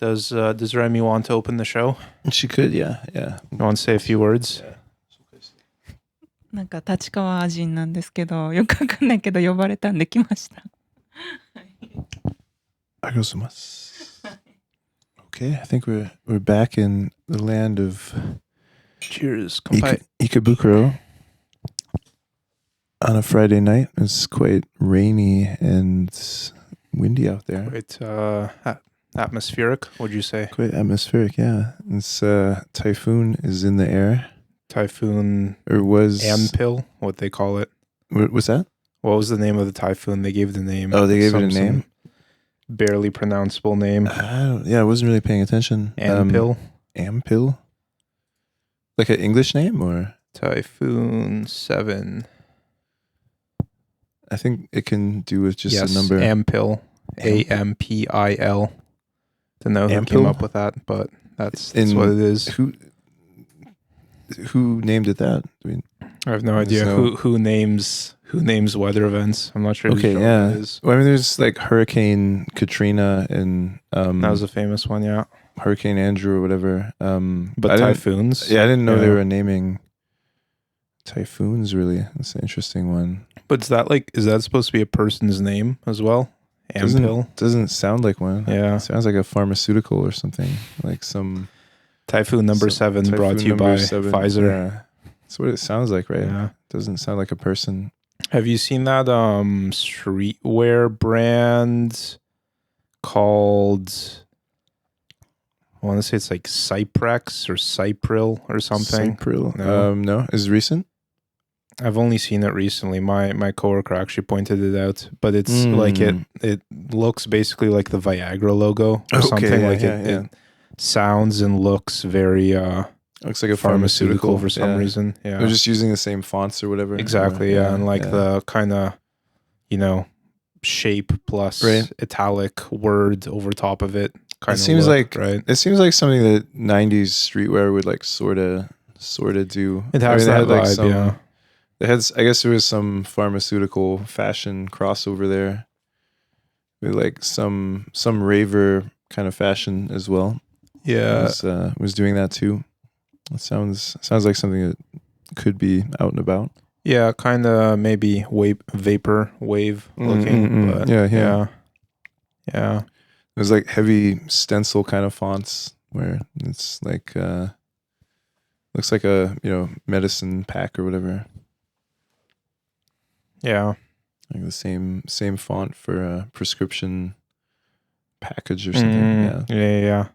Does Remy want to open the show? She could, yeah. You want to say a few words? なんか立川人なんですけど、よくわかんないけど呼ばれたんで来ました。Okay, I think we're back in the land of Cheers. Ikebukuro on a Friday night. It's quite rainy and windy out there. Quite atmospheric, would you say? Quite atmospheric, yeah. This typhoon is in the air. Typhoon Or was Ampil, what they call it. What's that? What was the name of the typhoon? They gave the name. Oh, they gave it a name? Barely pronounceable name. I wasn't really paying attention. Ampil. Ampil? Like an English name or? Typhoon 7. I think it can do with just a number. Ampil. Ampil. Don't know who came up with that, but that's what it is. Who named it that? I have no idea who names weather events. I'm not sure. Okay, yeah. It is. Well, I mean, there's like Hurricane Katrina and that was a famous one, yeah. Hurricane Andrew or whatever. But typhoons. I didn't know they were naming typhoons. Really, that's an interesting one. But is that supposed to be a person's name as well? Ampil doesn't sound like one. Yeah, it sounds like a pharmaceutical or something, like some. Typhoon number 7 brought to you by Pfizer. Yeah. That's what it sounds like, right? Yeah. Doesn't sound like a person. Have you seen that streetwear brand called, I want to say it's like Cyprex or Cypril or something? Cypril? No. Is it recent? I've only seen it recently. My coworker actually pointed it out, but it's like it looks basically like the Viagra logo or something. It sounds and looks very looks like a pharmaceutical for some reason. Yeah, they're just using the same fonts or whatever. Exactly. And the kind of shape plus italic word over top of it. It seems like something that 90s streetwear would like sort of do. It has that vibe. Yeah. It had, I guess there was some pharmaceutical fashion crossover there with like some raver kind of fashion as well. Yeah, was doing that too. It sounds like something that could be out and about. Yeah, kind of maybe vapor wave looking. But yeah. There's like heavy stencil kind of fonts where it's like looks like a medicine pack or whatever. Yeah, like the same font for a prescription package or something. Yeah.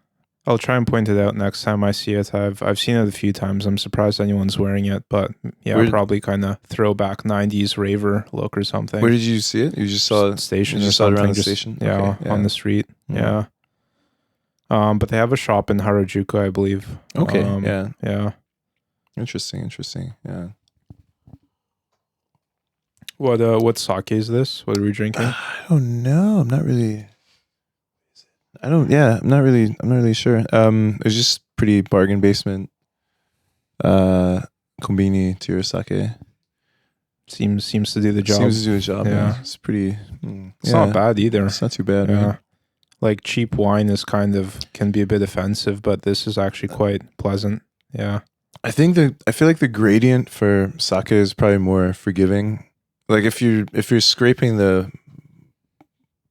I'll try and point it out next time I see it. I've seen it a few times. I'm surprised anyone's wearing it, but probably kind of throwback 90s raver look or something. Where did you see it? You just saw it station. You just saw it around the station. Yeah, okay, on the street. Yeah. But they have a shop in Harajuku, I believe. Okay. Yeah. Interesting. Yeah. What sake is this? What are we drinking? I don't know. I'm not really sure. It was just pretty bargain basement kombini to your sake. Seems to do the job. Yeah. It's pretty it's not bad either. It's not too bad. Yeah. Right? Like cheap wine can be a bit offensive, but this is actually quite pleasant. Yeah. I feel like the gradient for sake is probably more forgiving. Like if you're scraping the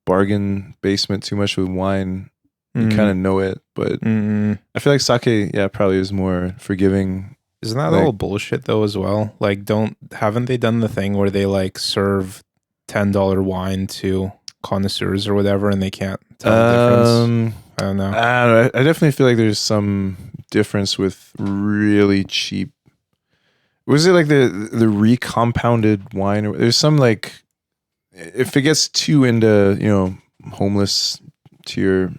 bargain basement too much with wine, you kind of know it, but I feel like sake probably is more forgiving. Isn't that all bullshit though as well? Like haven't they done the thing where they like serve $10 wine to connoisseurs or whatever and they can't tell the difference? I don't know. I definitely feel like there's some difference with really cheap. Was it like the recompounded wine? Or there's some like, if it gets too into homeless tier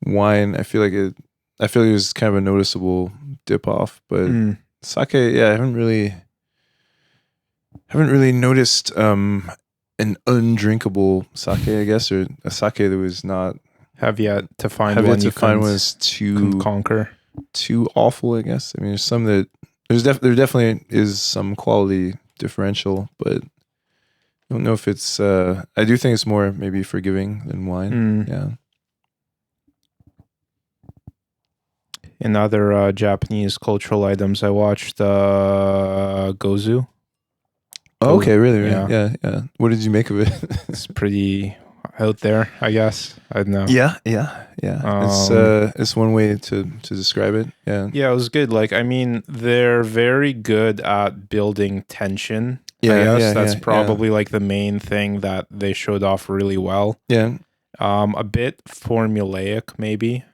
wine, I feel like there's kind of a noticeable dip off. But sake, I haven't really noticed an undrinkable sake, I guess, or a sake that was not. Have yet to find one you was too conquer. Too awful, I guess. I mean, there's some that there definitely is some quality differential, but I don't know if it's. I do think it's more maybe forgiving than wine. Yeah. In other Japanese cultural items, I watched Gozu. Oh, okay, really? Yeah. Yeah. What did you make of it? It's pretty out there, I guess. I don't know. Yeah. It's one way to describe it. Yeah. Yeah, it was good. Like, I mean, they're very good at building tension. Yeah, I guess yeah, that's yeah, probably like the main thing that they showed off really well. Yeah. A bit formulaic, maybe.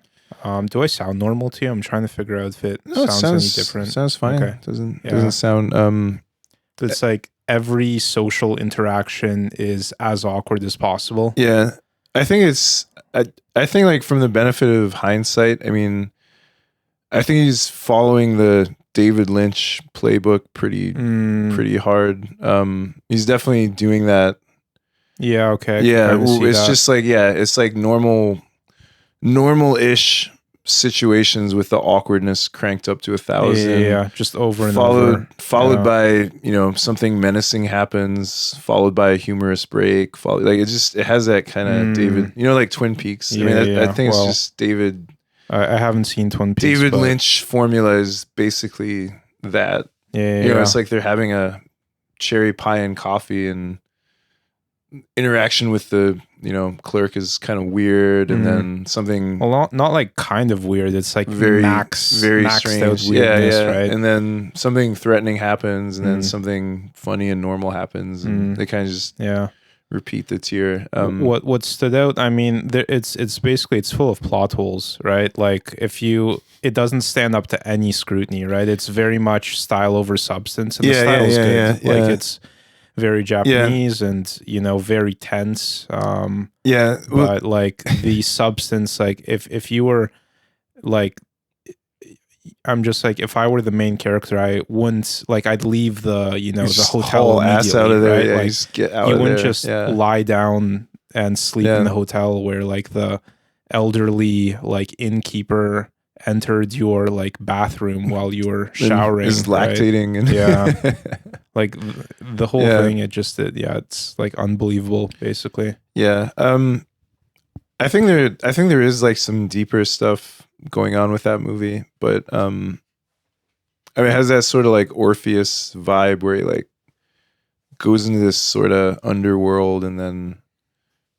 Do I sound normal to you? I'm trying to figure out if it sounds any different. Sounds fine. Okay. Doesn't sound It's like every social interaction is as awkward as possible. Yeah. I think I think like from the benefit of hindsight, I mean, I think he's following the David Lynch playbook pretty hard. He's definitely doing that. Yeah, okay. Yeah, it's just like it's like normal-ish situations with the awkwardness cranked up to 1,000. Yeah, just over and over. Followed by, something menacing happens, followed by a humorous break. Like it has that kind of David, like Twin Peaks. Yeah, I think it's just David. I haven't seen Twin Peaks. David Lynch formula is basically that. Yeah. It's like they're having a cherry pie and coffee, and interaction with the clerk is kind of weird, and then something not like kind of weird. It's like very maxed strange. out weirdness, right? And then something threatening happens, and then something funny and normal happens, and they kind of just repeat the tier. What stood out? I mean, it's basically it's full of plot holes, right? Like it doesn't stand up to any scrutiny, right? It's very much style over substance, and the style is good. Like it's very Japanese and very tense. But like the substance, like if you were like, I'm just like, if I were the main character, I wouldn't like, I'd leave the the hotel ass out of there. right? Yeah, like, just get out you of wouldn't there. just lie down and sleep in the hotel where like the elderly like innkeeper entered your like bathroom while you were showering, is lactating, right? And like the whole thing. It's like unbelievable, basically. Yeah. I think there is like some deeper stuff going on with that movie, but I mean, it has that sort of like Orpheus vibe where he like goes into this sort of underworld and then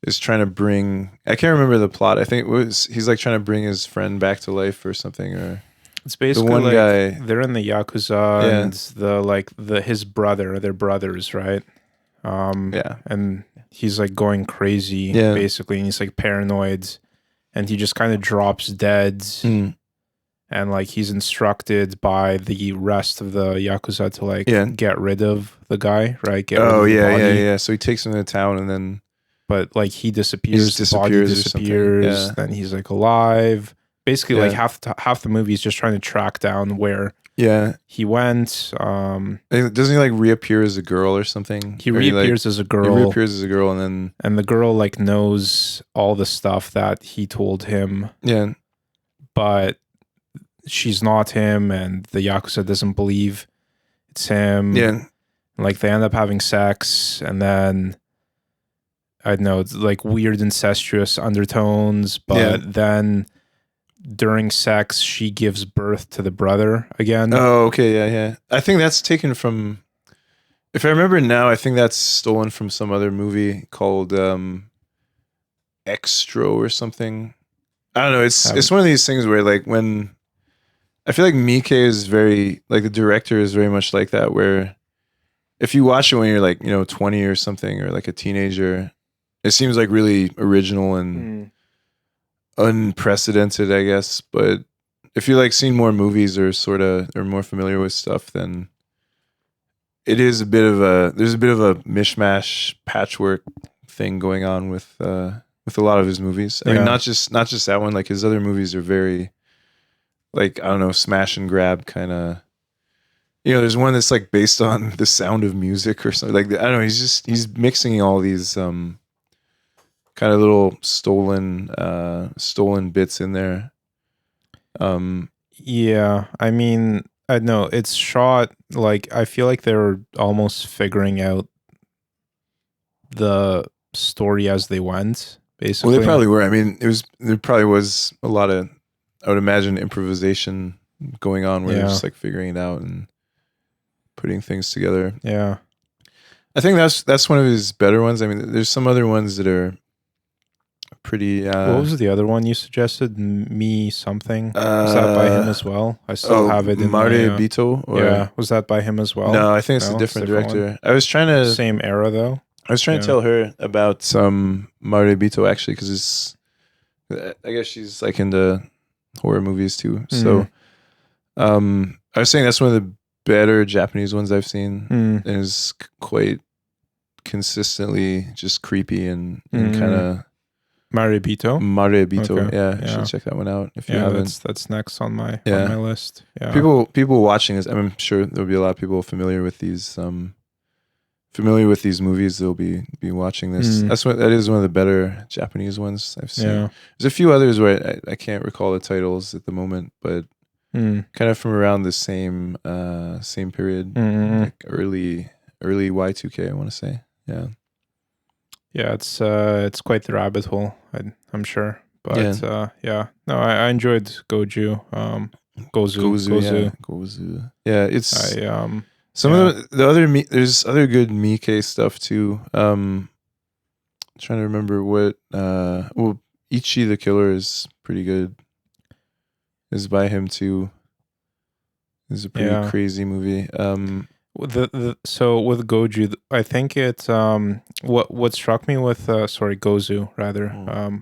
is trying to bring, I can't remember the plot. I think he's like trying to bring his friend back to life or something, or it's basically the one like guy, they're in the Yakuza and his brother, they're brothers, right? And he's like going crazy basically, and he's like paranoid, and he just kind of drops dead. And like he's instructed by the rest of the Yakuza to like get rid of the guy, right? Get rid of the body. So he takes him to town, and then but like he disappears, the body disappears, then he's like alive. Basically, like half the movie is just trying to track down where he went. Doesn't he like reappear as a girl or something? He reappears as a girl. He reappears as a girl, and the girl like knows all the stuff that he told him. Yeah, but she's not him, and the Yakuza doesn't believe it's him. Yeah, and, like they end up having sex, and then I don't know, it's like weird incestuous undertones, but then during sex she gives birth to the brother again. Oh, okay, yeah. I think that's taken from, if I remember now, I think that's stolen from some other movie called Extro or something. I don't know. It's one of these things where like when I feel like Miike is very like the director is very much like that, where if you watch it when you're like 20 or something, or like a teenager, it seems like really original and unprecedented, I guess. But if you like seen more movies or more familiar with stuff, then it is there's a bit of a mishmash patchwork thing going on with a lot of his movies. I mean, not just that one. Like his other movies are very like, I don't know, smash and grab kind of. There's one that's like based on The Sound of Music or something. Like I don't know. He's mixing all these kind of little stolen bits in there. Yeah, I mean, I know it's shot like, I feel like they're almost figuring out the story as they went, basically. Well, they probably were. I mean, there probably was a lot of, I would imagine improvisation going on where they're just like figuring it out and putting things together. Yeah. I think that's one of his better ones. I mean, there's some other ones that are pretty. What was the other one you suggested? Me something. Was that by him as well? I still have it in Mare my, Bito. Yeah, was that by him as well? No, I think it's a different director. One. I was trying to same era though. I was trying to tell her about some Mare Bito actually because it's. I guess she's like into horror movies too. So, I was saying that's one of the better Japanese ones I've seen. And it's quite consistently just creepy and kind of Maribito. Okay. Yeah, you should check that one out if you haven't. That's next on my list. Yeah. People watching this, I'm sure there'll be a lot of people familiar with these movies. They'll be watching this. That is one of the better Japanese ones I've seen. Yeah. There's a few others where I can't recall the titles at the moment, but kind of from around the same period, like early Y2K, I want to say. Yeah. Yeah, it's quite the rabbit hole, I'm sure. But no, I enjoyed Goju. Gozu. Yeah, it's some of the other there's other good Miike stuff too. Trying to remember what Ichi the Killer is pretty good. Is by him too. It's a pretty crazy movie. So with Goju, I think it what struck me with Gozu rather.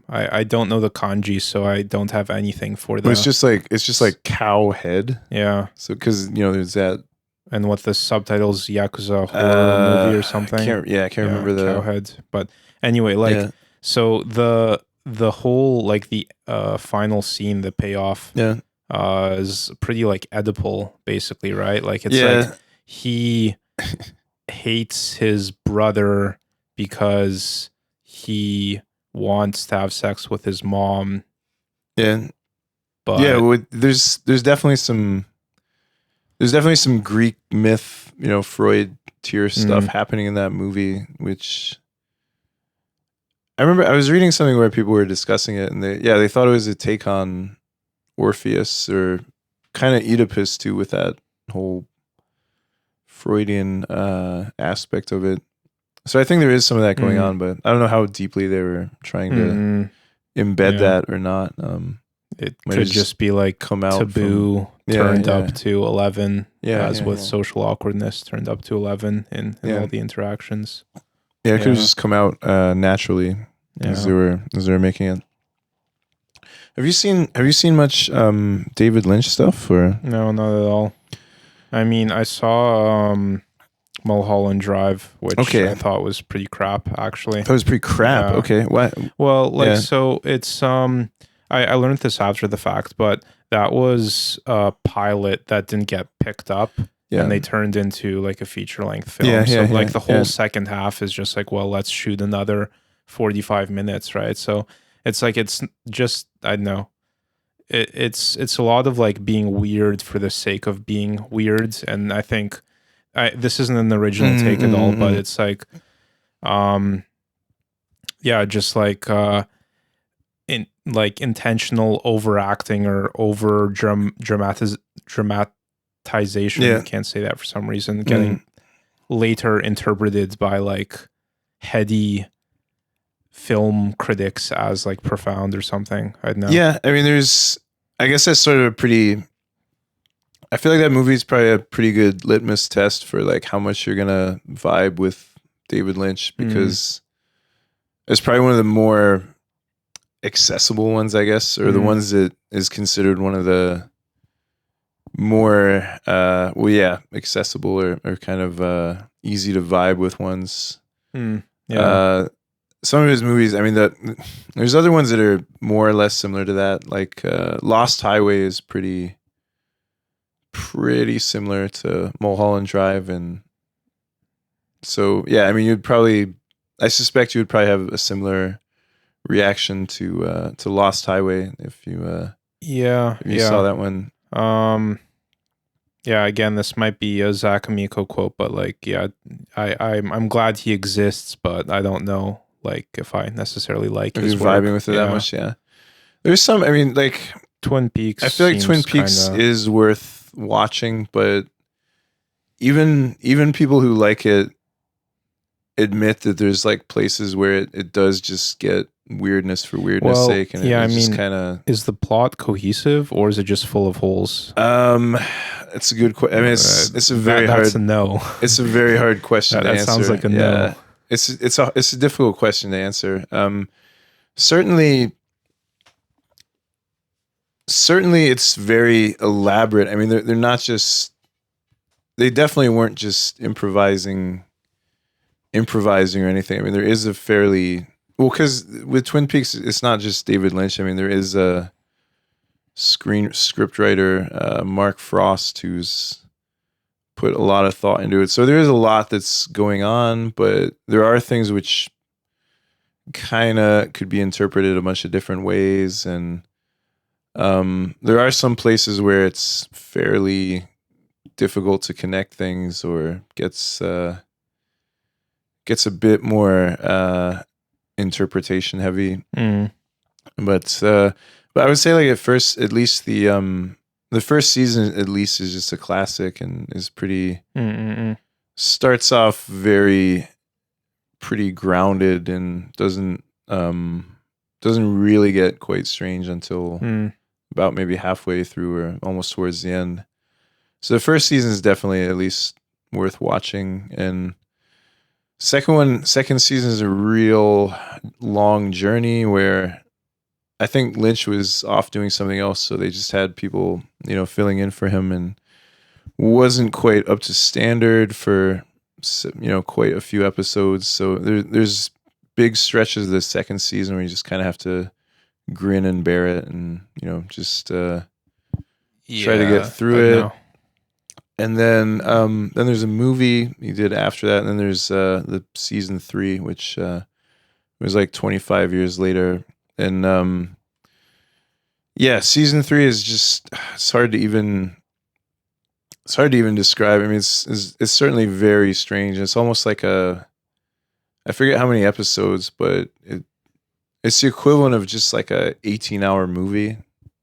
I don't know the kanji, so I don't have anything for that. It's just like cow head. Yeah. So because there's that. And what the subtitles Yakuza horror movie or something. I can't remember the cow head. But anyway, so the whole like the final scene, the payoff, is pretty like Oedipal basically, right? Like it's like he hates his brother because he wants to have sex with his mom. Yeah. But there's definitely some Greek myth, Freud tier stuff happening in that movie, which I remember I was reading something where people were discussing it and they thought it was a take on Orpheus or kind of Oedipus too with that whole Freudian aspect of it. So I think there is some of that going on, but I don't know how deeply they were trying to embed that or not. It could just be like taboo turned up to 11, with social awkwardness turned up to 11 in all the interactions. Yeah, it could have just come out naturally as they were making it. Have you seen much David Lynch stuff or? No, not at all. I mean, I saw Mulholland Drive, which I thought was pretty crap, actually. That was pretty crap. Yeah. Okay, what? Well, so it's I learned this after the fact, but that was a pilot that didn't get picked up, and they turned into like a feature-length film. The whole second half is just like, well, let's shoot another 45 minutes, right? So it's like it's just I don't know. It's a lot of like being weird for the sake of being weird, and I think this isn't an original take at all, but it's like, just like intentional overacting or over dramatization. I can't say that for some reason. Getting later interpreted by like heady film critics as like profound or something. I don't know. Yeah, I mean, I guess that's sort of a pretty. I feel like that movie is probably a pretty good litmus test for like how much you're gonna vibe with David Lynch because it's probably one of the more accessible ones, I guess, or the ones that is considered one of the more accessible or kind of easy to vibe with ones. Some of his movies, I mean, there's other ones that are more or less similar to that. Like Lost Highway is pretty similar to Mulholland Drive, and so I mean, I suspect you would probably have a similar reaction to Lost Highway if you saw that one. Again, this might be a Zach Amico quote, but like, I'm glad he exists, but I don't know. Like if I necessarily like his work. Vibing with it that much, There's some. I mean, like Twin Peaks. I feel like Twin Peaks is worth watching, but even people who like it admit that there's like places where it does just get weirdness for weirdness sake, and just kind of. Is the plot cohesive, or is it just full of holes? It's a good question. I mean, it's a very hard. That's a no. It's a very hard question to answer. That sounds like a no. It's a difficult question to answer. Certainly, it's very elaborate. I mean, they're not just. They definitely weren't just improvising or anything. I mean, there is a fairly because with Twin Peaks, it's not just David Lynch. I mean, there is a script writer, Mark Frost, who's put a lot of thought into it. So there is a lot that's going on, but there are things which kind of could be interpreted a bunch of different ways, and there are some places where it's fairly difficult to connect things, or gets a bit more interpretation heavy. But I would say, like, at least the first season at least is just a classic and is pretty. Starts off pretty grounded and doesn't really get quite strange until about maybe halfway through or almost towards the end. So the first season is definitely at least worth watching, and second season is a real long journey where I think Lynch was off doing something else, so they just had people, filling in for him, and wasn't quite up to standard for, quite a few episodes. So there's big stretches of the second season where you just kind of have to grin and bear it, and just try to get through it. And then there's a movie he did after that, and then there's the season 3, which was like 25 years later. And season 3 is just it's hard to even describe. I mean, it's certainly very strange. It's almost like I forget how many episodes, but it's the equivalent of just like a 18-hour movie,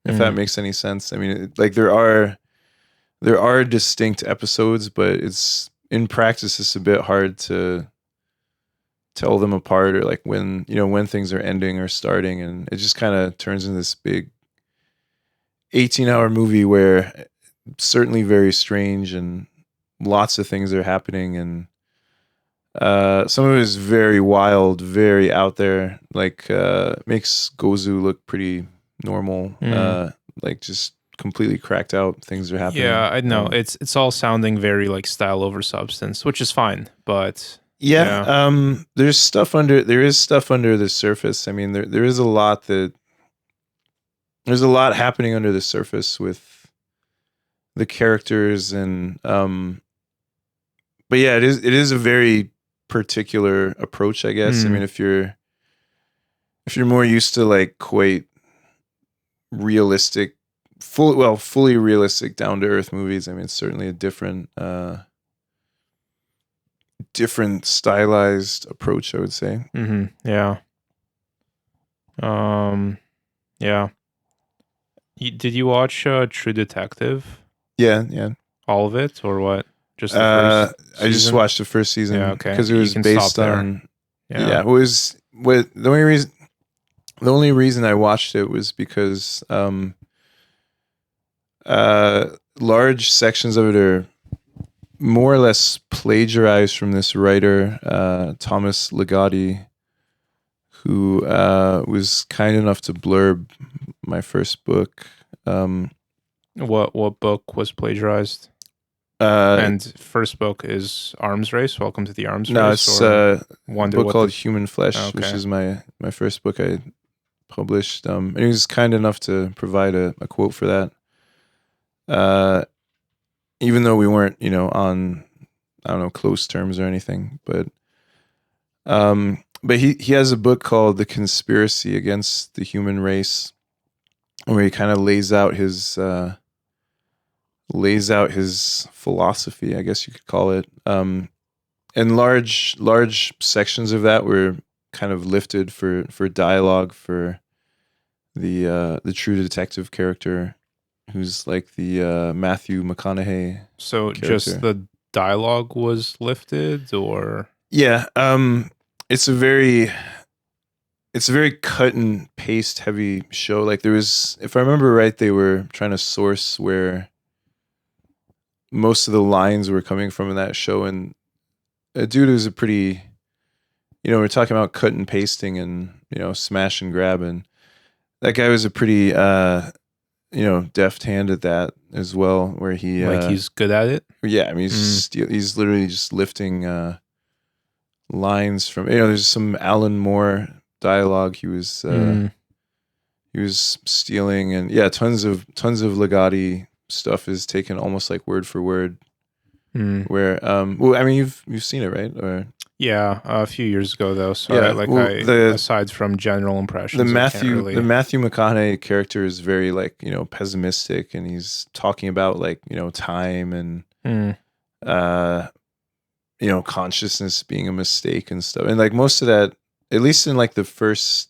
if that makes any sense. I mean, there are distinct episodes, but it's in practice it's a bit hard to tell them apart, or like when things are ending or starting, and it just kind of turns into this big 18-hour movie where certainly very strange and lots of things are happening, and some of it is very wild, very out there, like makes Gozu look pretty normal, like just completely cracked out things are happening. Yeah, I know. It's all sounding very like style over substance, which is fine, but there is stuff under the surface. I mean, there is a lot there's a lot happening under the surface with the characters, and but yeah, it is a very particular approach, I guess. I mean, if you're more used to like quite realistic, fully realistic, down to earth movies, I mean, it's certainly a different stylized approach, I would say. Yeah. Yeah. Did you watch True Detective? Yeah. All of it, or what? Just the first season? I just watched the first season. Yeah, okay. Because it was based on. Yeah. It was the only reason I watched it was because large sections of it are more or less plagiarized from this writer, Thomas Ligotti, who was kind enough to blurb my first book. What book was plagiarized? And first book is Arms Race. Welcome to the Arms Race. No, it's a book called Human Flesh, which is my first book I published. And he was kind enough to provide a quote for that. Even though we weren't, on, I don't know, close terms or anything, but he has a book called The Conspiracy Against the Human Race, where he kind of lays out his philosophy, I guess you could call it. And large sections of that were kind of lifted for dialogue for the true detective character, who's like the Matthew McConaughey. So character. Just the dialogue was lifted, or yeah, it's a very cut and paste heavy show. Like there was, if I remember right, they were trying to source where most of the lines were coming from in that show, and a dude who's a pretty, we're talking about cut and pasting and smash and grab, and that guy was a pretty deft hand at that as well, where he he's good at it. Yeah, I mean he's literally just lifting lines from there's some Alan Moore dialogue he was stealing, and tons of Legati stuff is taken almost like word for word. Where well, I mean you've seen it, right? Or yeah, a few years ago though. So aside from general impressions, the Matthew McConaughey character is very like pessimistic, and he's talking about like time and consciousness being a mistake and stuff, and like most of that, at least in like the first,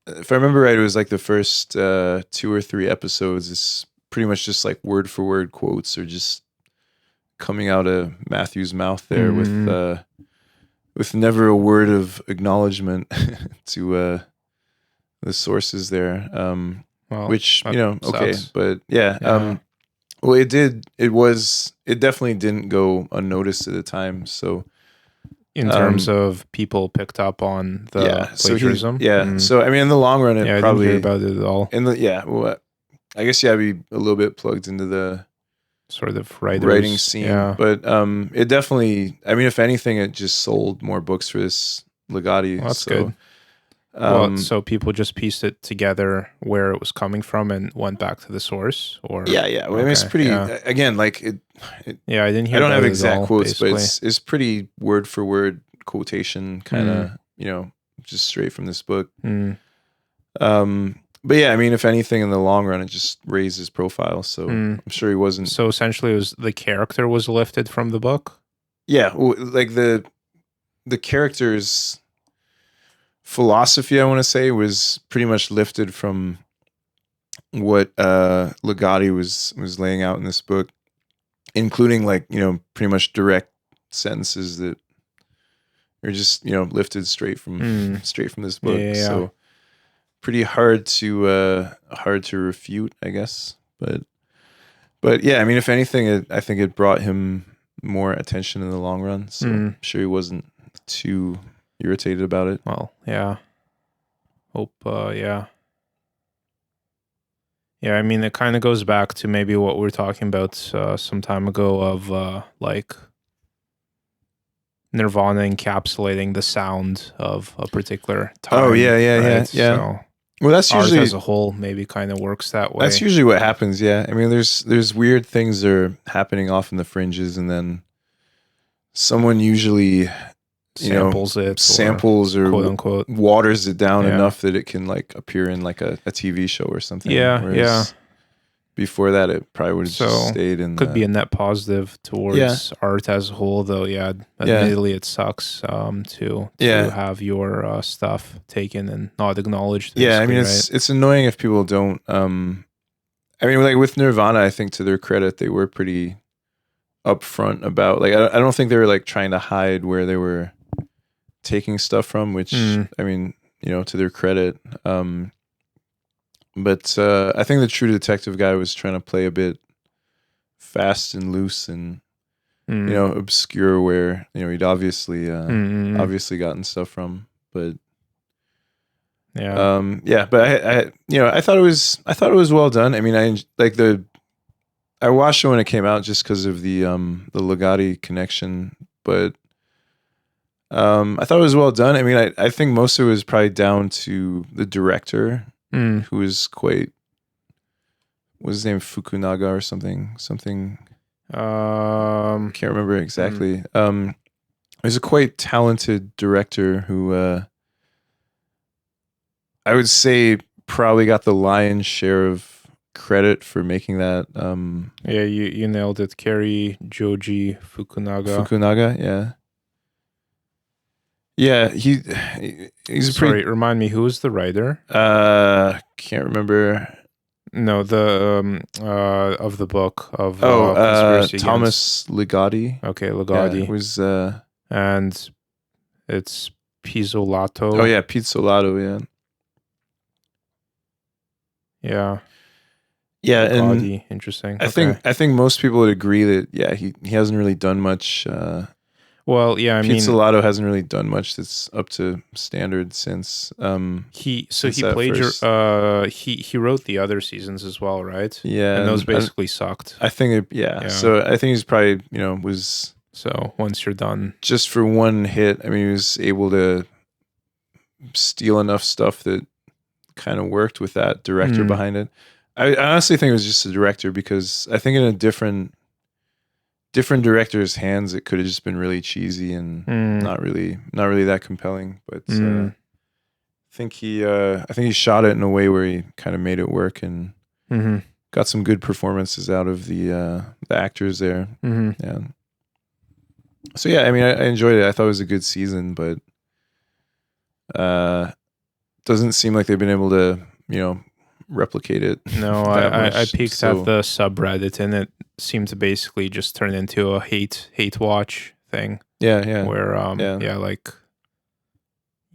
if I remember right, it was like the first 2 or 3 episodes is pretty much just like word for word quotes or just coming out of Matthew's mouth there with never a word of acknowledgement to the sources there, which okay, but well, it definitely didn't go unnoticed at the time. So in terms of people picked up on the plagiarism, so I mean, in the long run, it probably I didn't hear about it at all. Well, I guess I'd be a little bit plugged into the sort of writing scene, but it definitely, I mean, if anything, it just sold more books for this Legati. Well, that's good. So people just pieced it together where it was coming from and went back to the source, or Well, I mean, it's pretty again, like it. I didn't hear. I don't have exact quotes, but it's pretty word for word quotation, kind of just straight from this book. But I mean, if anything, in the long run, it just raised his profile. So I'm sure he wasn't. So essentially, it was the character was lifted from the book. Yeah, well, like the character's philosophy, I want to say, was pretty much lifted from what Legati was laying out in this book, including like pretty much direct sentences that are just lifted straight from this book. So pretty hard to refute, I guess. But I mean, if anything, I think it brought him more attention in the long run. So I'm sure he wasn't too irritated about it. Well, hope I mean, it kind of goes back to maybe what we were talking about some time ago of like Nirvana encapsulating the sound of a particular time. Oh yeah. So, well, that's usually art as a whole maybe kind of works that way. That's usually what happens. Yeah, I mean, there's weird things that are happening off in the fringes, and then someone usually samples or quote unquote waters it down enough that it can like appear in like a TV show or something. Whereas before that, it probably would have just stayed in. Could be a net positive towards art as a whole, though. Admittedly, it sucks to have your stuff taken and not acknowledged. I mean, it's annoying if people don't. I mean, like with Nirvana, I think to their credit, they were pretty upfront about. Like, I don't think they were like trying to hide where they were taking stuff from. Which I mean, to their credit. But I think the True Detective guy was trying to play a bit fast and loose and obscure where he'd obviously gotten stuff from. But but I thought it was well done. I mean, I watched it when it came out just because of the Legati connection, but I thought it was well done. I mean, I think most of it was probably down to the director. Who was quite, was his name Fukunaga or something? I can't remember exactly. He's a quite talented director who I would say probably got the lion's share of credit for making that. You nailed it. Kari Joji Fukunaga. Yeah. Yeah, he's a Sorry, remind me, who is the writer? Can't remember. No, the of the book of Conspiracy Thomas Ligotti. Okay, Ligotti. Yeah, it was and it's Pizzolato. Oh yeah, Pizzolato, yeah. Yeah, Ligotti. and Interesting. I think most people would agree that he hasn't really done much. Well, yeah, I mean, Pizzolato hasn't really done much that's up to standard since. He wrote the other seasons as well, right? Yeah, and those basically sucked. I think So I think he's probably was. So once you're done, just for one hit, I mean, he was able to steal enough stuff that kind of worked with that director behind it. I honestly think it was just the director, because I think in a different director's hands, it could have just been really cheesy and not really that compelling. But I think he shot it in a way where he kind of made it work and got some good performances out of the actors there. Yeah. So yeah, I mean, I enjoyed it. I thought it was a good season, but doesn't seem like they've been able to, replicate it. No, I peeked at the subreddit, and it seemed to basically just turn into a hate watch thing. Yeah. Where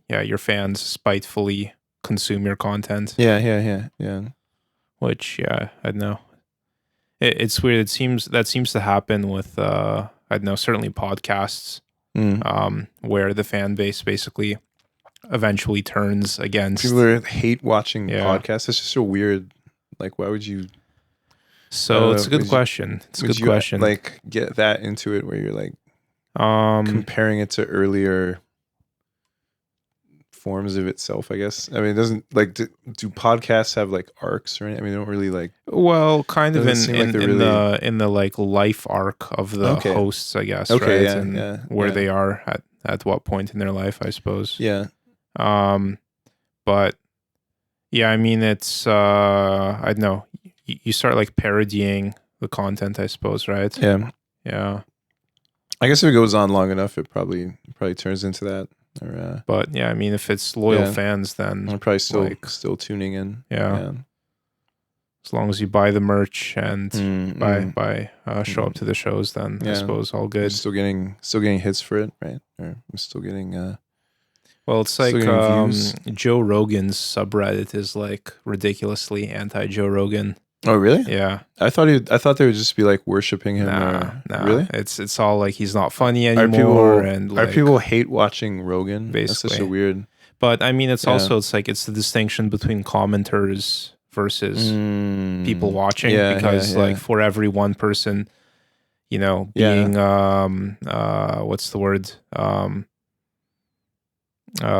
your fans spitefully consume your content. Yeah. Which I don't know. It's weird. It seems to happen with I don't know, certainly podcasts, where the fan base basically eventually turns against people who hate watching podcasts. It's just so weird. Like, why would you? So it's a good question. It's a good question. Like, get that into it where you're like comparing it to earlier forms of itself, I guess. I mean, it doesn't do podcasts have like arcs or anything? I mean, they don't really like. Well, kind of in the like life arc of the hosts, I guess. Okay, right? Yeah, where they are at what point in their life, I suppose. Yeah. But yeah, I mean, it's I don't know. You start like parodying the content, I suppose, right? Yeah. I guess if it goes on long enough, it probably turns into that. Or, but yeah, I mean, if it's loyal fans, then they're probably still tuning in. Yeah. As long as you buy the merch and show up to the shows, then I suppose all good. I'm still getting hits for it, right? Or I'm still getting. Well, it's like Joe Rogan's subreddit is like ridiculously anti-Joe Rogan. Oh, really? Yeah. I thought they would just be like worshiping him. Nah. Really? It's all like he's not funny anymore. Are people hate watching Rogan? Basically. That's such a weird. But I mean, it's also it's the distinction between commenters versus people watching, because like for every one person, being what's the word?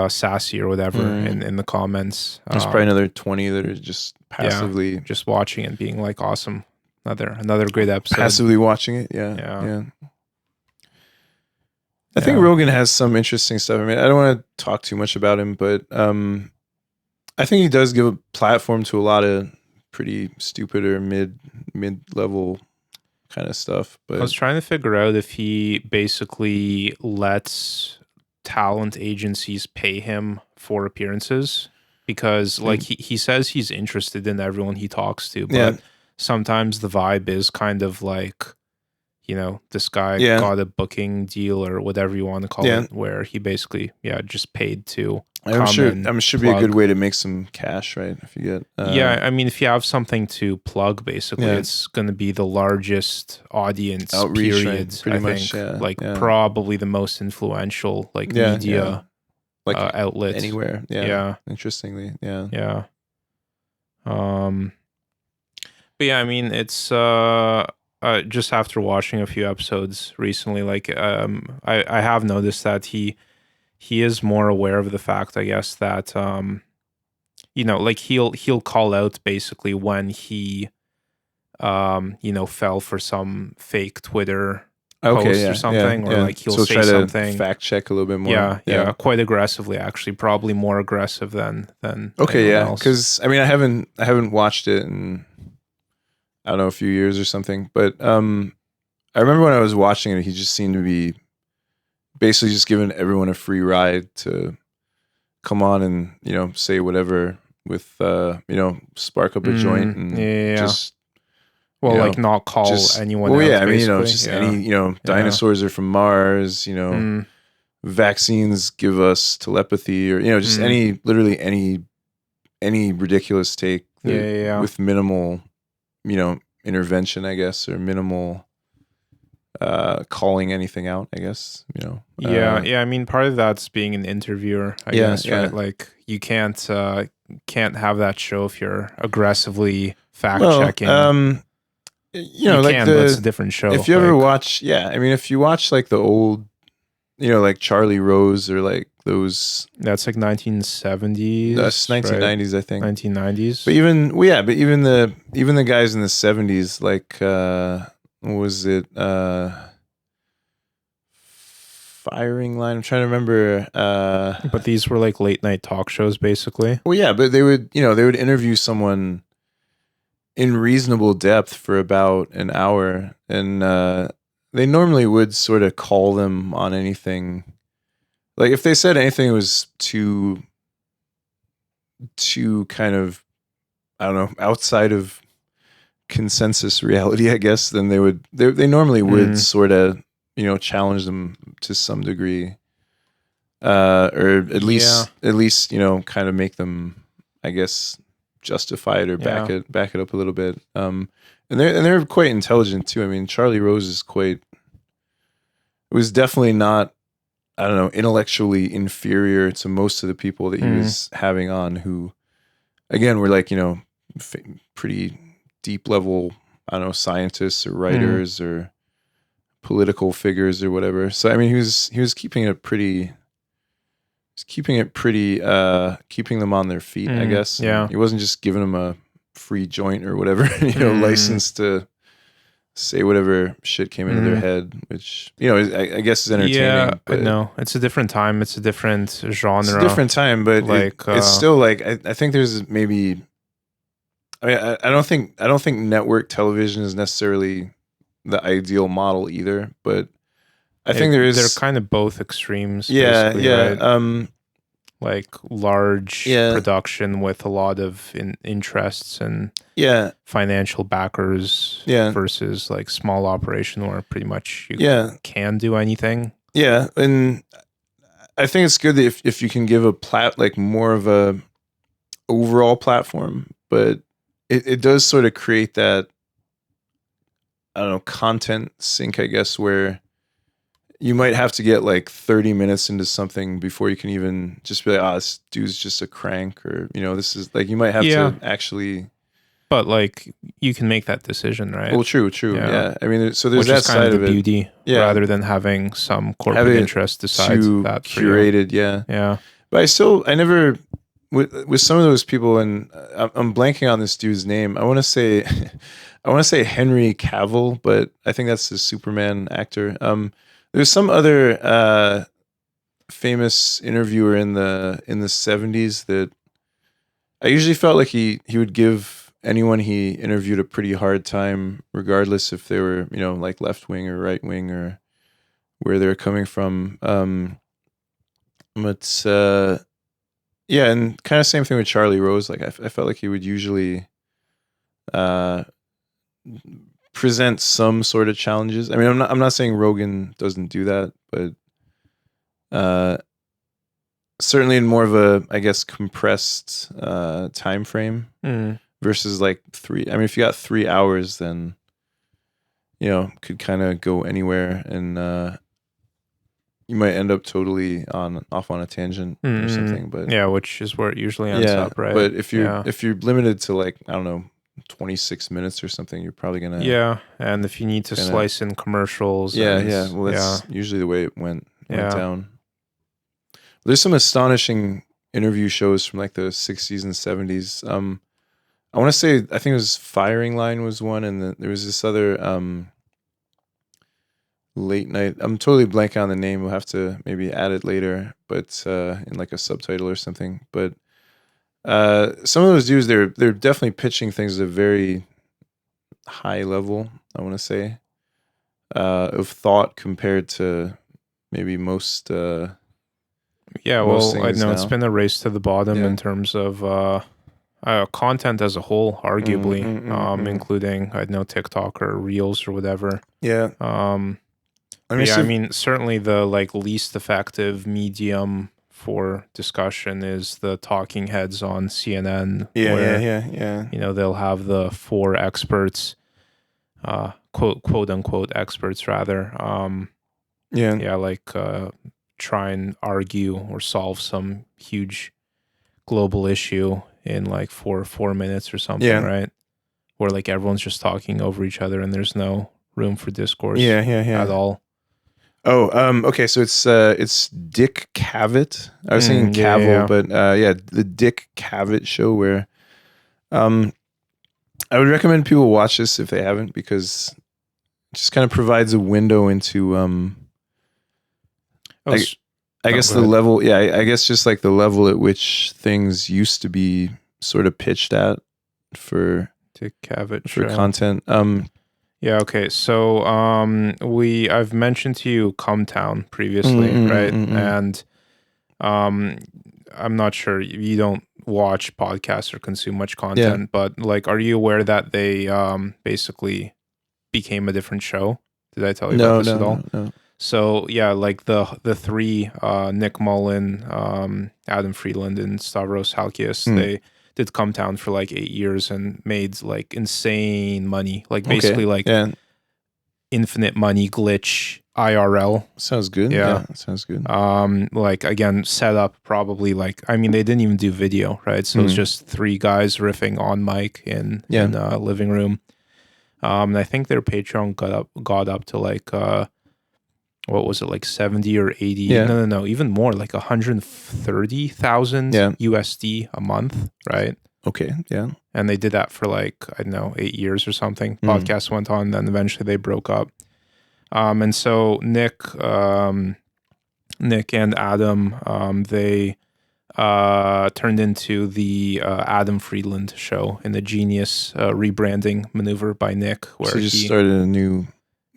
Sassy or whatever in the comments. There's probably another 20 that are just passively just watching and being like, awesome. Another great episode. Passively watching it. Yeah. I think Rogan has some interesting stuff. I mean, I don't want to talk too much about him, but I think he does give a platform to a lot of pretty stupid or mid-level kind of stuff. But I was trying to figure out if he basically lets talent agencies pay him for appearances, because like he says he's interested in everyone he talks to, but sometimes the vibe is kind of like, this guy got a booking deal or whatever you want to call it, where he basically just paid to I'm sure be a good way to make some cash, right? If you get I mean, if you have something to plug, basically it's going to be the largest audience outreach, period, right? Pretty much, probably the most influential media outlet anywhere. Interestingly. But yeah, I mean, it's just after watching a few episodes recently, like I have noticed that he is more aware of the fact, I guess, that like he'll call out basically when he fell for some fake Twitter post or something, or like he'll say try something, to fact check a little bit more. Quite aggressively, actually, probably more aggressive than else. Because I mean, I haven't watched it in, I don't know, a few years or something, but I remember when I was watching it, he just seemed to be basically just giving everyone a free ride to come on and, you know, say whatever with, you know, spark up a joint and just, well, you know, like not call anyone well, out, yeah, I mean, you know, basically. just any, you know, dinosaurs are from Mars, you know, vaccines give us telepathy, or, you know, just literally any ridiculous take with minimal, you know, intervention, I guess, or minimal calling anything out, I guess, you know. I mean, part of that's being an interviewer, I guess, right? Like you can't have that show if you're aggressively fact checking. You know, like but it's a different show. If you ever watch, I mean, if you watch like the old, you know, like Charlie Rose or like those, that's like 1970s. That's 1990s, right? I think 1990s. But even the guys in the 70s, like what was it? Firing Line. I'm trying to remember. But these were like late night talk shows, basically. Well, yeah, but they would interview someone in reasonable depth for about an hour, and they normally would sort of call them on anything. Like if they said anything was too kind of, I don't know, outside of consensus reality, I guess, then they normally would sort of, you know, challenge them to some degree, or at least you know, kind of make them, I guess, justify it or back it up a little bit. And they're quite intelligent too. I mean, Charlie Rose is was definitely not, I don't know, intellectually inferior to most of the people that he was having on, who, again, were like, you know, pretty deep level, I don't know, scientists or writers or political figures or whatever. So I mean, he was keeping them on their feet, I guess. Yeah. He wasn't just giving them a free joint or whatever, you know, license to say whatever shit came into their head, which, you know, I guess is entertaining. Yeah, but no, it's a different time. It's a different genre. It's a different time, but like it's still like I think there's maybe. I mean, I don't think network television is necessarily the ideal model either, but I think they're kind of both extremes. Yeah, right? yeah. Like large production with a lot of interests and financial backers versus like small operation where pretty much you can do anything. Yeah, and I think it's good that if you can give like more of a overall platform, but it does sort of create that, I don't know, content sink, I guess, where you might have to get like 30 minutes into something before you can even just be like, this dude's just a crank, or, you know, this is like, you might have to actually. But like, you can make that decision, right? Well, true. Yeah. I mean, so there's which that is kind side of the it. beauty, rather than having some corporate interest decide that curated. Yeah. But I never, with some of those people, and I'm blanking on this dude's name. I want to say Henry Cavill, but I think that's the Superman actor. There's some other famous interviewer in the 70s that I usually felt like he would give anyone he interviewed a pretty hard time, regardless if they were, you know, like left wing or right wing or where they're coming from. But and kind of same thing with Charlie Rose. Like I felt like he would usually present some sort of challenges. I mean, I'm not saying Rogan doesn't do that, but certainly in more of a, I guess, compressed time frame versus like 3. I mean, if you got 3 hours, then, you know, could kind of go anywhere, and you might end up totally off on a tangent or something. But which is where it usually ends up, right? But if you're limited to, like, I don't know, 26 minutes or something, you're probably gonna and if you need to slice in commercials, well, that's usually the way it went down. There's some astonishing interview shows from like the 60s and 70s. I want to say, I think it was Firing Line was one, and there was this other late night. I'm totally blanking on the name. We'll have to maybe add it later, but in like a subtitle or something. But some of those dudes, they're definitely pitching things at a very high level, I want to say, of thought compared to maybe most. Yeah, most well, I things know it's now. been a race to the bottom in terms of content as a whole, arguably, including, I know, TikTok or Reels or whatever. Yeah. I mean, certainly the like least effective medium for discussion is the talking heads on CNN. Yeah. You know, they'll have the 4 experts, quote unquote experts rather. Try and argue or solve some huge global issue in like 4 minutes or something, right? Where like everyone's just talking over each other and there's no room for discourse at all. Oh, okay. So it's Dick Cavett. I was thinking Cavill, but the Dick Cavett show where, I would recommend people watch this if they haven't, because it just kind of provides a window into, I guess the level. Yeah, I guess just like the level at which things used to be sort of pitched at for Dick Cavett for show. content. Yeah, okay. So I've mentioned to you Cumtown previously, right? And I'm not sure, you don't watch podcasts or consume much content, but like, are you aware that they basically became a different show? Did I tell you about this at all? No. So yeah, like the 3 Nick Mullen, Adam Friedland, and Stavros Halkias, they did Cumtown for like 8 years and made like insane money, like basically infinite money glitch IRL. Sounds good. Yeah, sounds good. Like again, set up probably like, I mean, they didn't even do video, right? So it's just 3 guys riffing on mic in a living room. And I think their Patreon got up to like what was it, like 70 or 80? Yeah. No, even more, like 130,000 USD a month, right? Okay, yeah. And they did that for like, I don't know, 8 years or something. Podcast went on, then eventually they broke up. And so Nick and Adam, they turned into the Adam Friedland show in the genius rebranding maneuver by Nick, where so he just started a new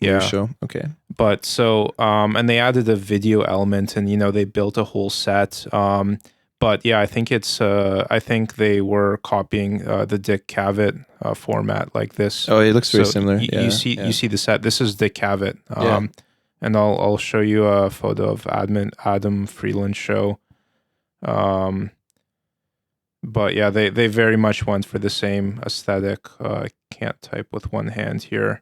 show. Okay. But so and they added a video element, and you know, they built a whole set. But yeah, I think they were copying the Dick Cavett format like this. Oh, it looks very similar. You see the set. This is Dick Cavett. And I'll show you a photo of Adam Friedland's show. But yeah, they very much went for the same aesthetic. I can't type with one hand here.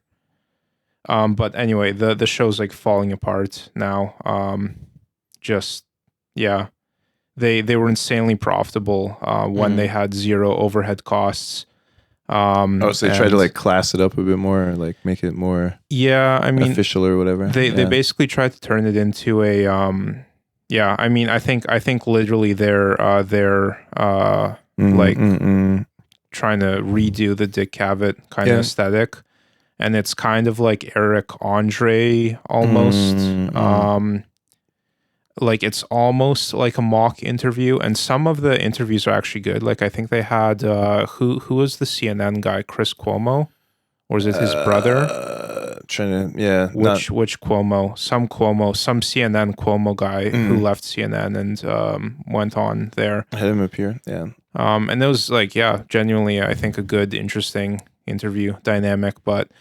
But anyway, the show's like falling apart now. They were insanely profitable when they had 0 overhead costs. So they tried to like class it up a bit more, or like make it more official or whatever. They basically tried to turn it into a I mean, I think literally they're trying to redo the Dick Cavett kind of aesthetic. And it's kind of like Eric Andre almost. Like it's almost like a mock interview, and some of the interviews are actually good. Like I think they had who was the CNN guy, Chris Cuomo, or is it his brother? Which Cuomo? Some CNN Cuomo guy who left CNN and went on there. I had him appear, and it was like genuinely I think a good, interesting interview dynamic, but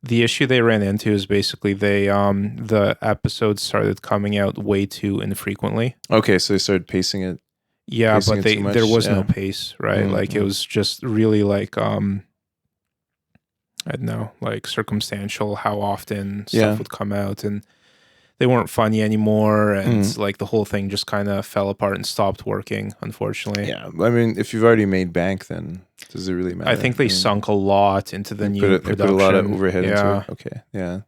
the issue they ran into is basically the episodes started coming out way too infrequently. Okay, so they started pacing it. Yeah, but there was no pace, right? Like it was just really like I don't know, like circumstantial how often stuff would come out, and they weren't funny anymore, and like the whole thing just kind of fell apart and stopped working, unfortunately. Yeah, I mean, if you've already made bank, then does it really matter? I think they sunk a lot into the new production. They put a lot of overhead into it. Okay, yeah.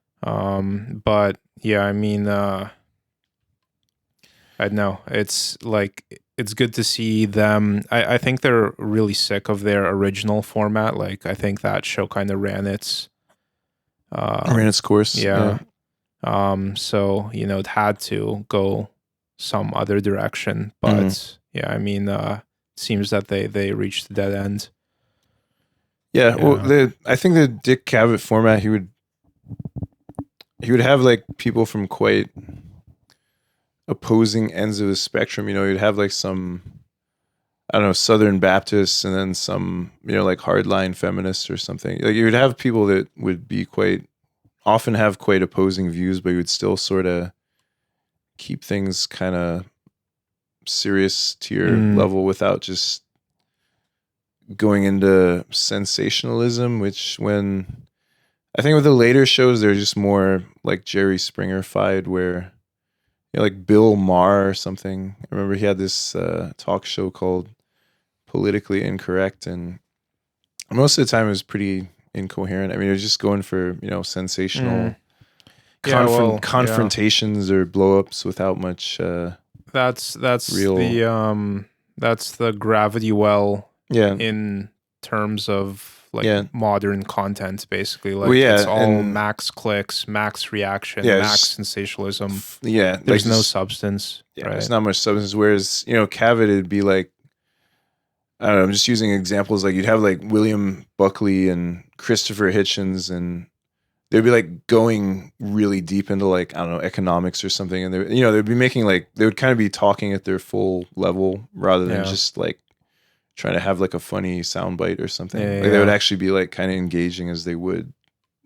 But yeah, I mean, I don't know. It's like, it's good to see them. I think they're really sick of their original format. Like, I think that show kind of ran its course. Yeah. So, you know, it had to go some other direction, but I mean, it seems that they reached the dead end. Yeah. Well, I think the Dick Cavett format, he would have like people from quite opposing ends of the spectrum. You'd have like some, I don't know, Southern Baptists, and then some, like hardline feminists or something. Like you would have people that would be often have quite opposing views, but you would still sort of keep things kind of serious to your level without just going into sensationalism, which I think with the later shows, they're just more like Jerry Springer-fied, where like Bill Maher or something. I remember he had this talk show called Politically Incorrect, and most of the time it was pretty incoherent. I mean, it was just going for sensational confrontations or blow-ups without much. That's real. That's the gravity well. Yeah. In terms of like modern content, basically, like it's all max clicks, max reaction, max sensationalism. Yeah, there's no substance. Yeah, right? There's not much substance. Whereas Cavett, it'd be like, I don't know. I'm just using examples. Like you'd have like William Buckley and Christopher Hitchens, and they'd be like going really deep into like, I don't know, economics or something, and they'd be making like, they would kind of be talking at their full level rather than just like trying to have like a funny soundbite or something. They would actually be like kind of engaging as they would,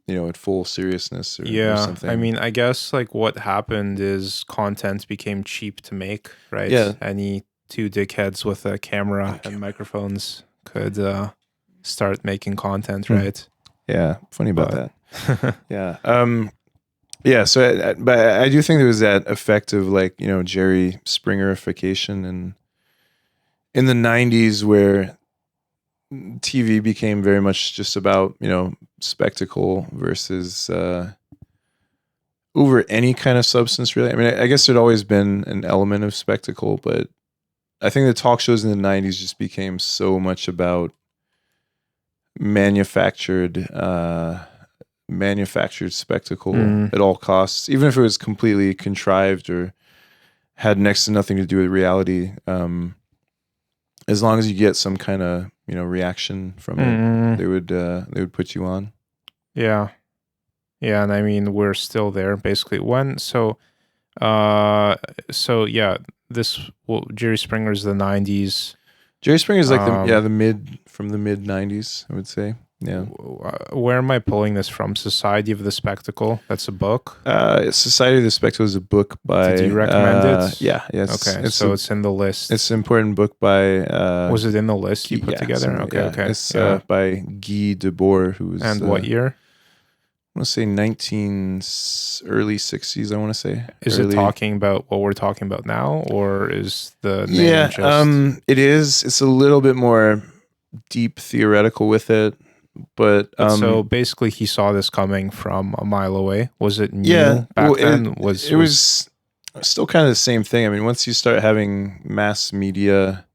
at full seriousness or something. I mean, I guess like what happened is content became cheap to make, right? Yeah. Any two dickheads with a camera and microphones could start making content, right? Yeah, funny about that. Yeah. So, but I do think there was that effect of like, Jerry Springerification and in the 90s where TV became very much just about, spectacle versus over any kind of substance, really. I mean, I guess there'd always been an element of spectacle, but I think the talk shows in the 90s just became so much about manufactured spectacle at all costs, even if it was completely contrived or had next to nothing to do with reality. As long as you get some kind of reaction from it, they would put you on. Yeah, and I mean we're still there basically. Jerry Springer's the 90s. Jerry Springer's like the mid 90s, I would say. Yeah. Where am I pulling this from? Society of the Spectacle. That's a book. Society of the Spectacle is a book by. Did you recommend it? Yeah. Okay. It's in the list. It's an important book by. Was it in the list you put together? Okay. It's by Guy Debord, who was. And what year? I want to say early 60s. I want to say. Is it talking about what we're talking about now, or is the name just... it is. It's a little bit more deep theoretical with it. But so basically, he saw this coming from a mile away. Was it new back then? It was still kind of the same thing. I mean, once you start having mass media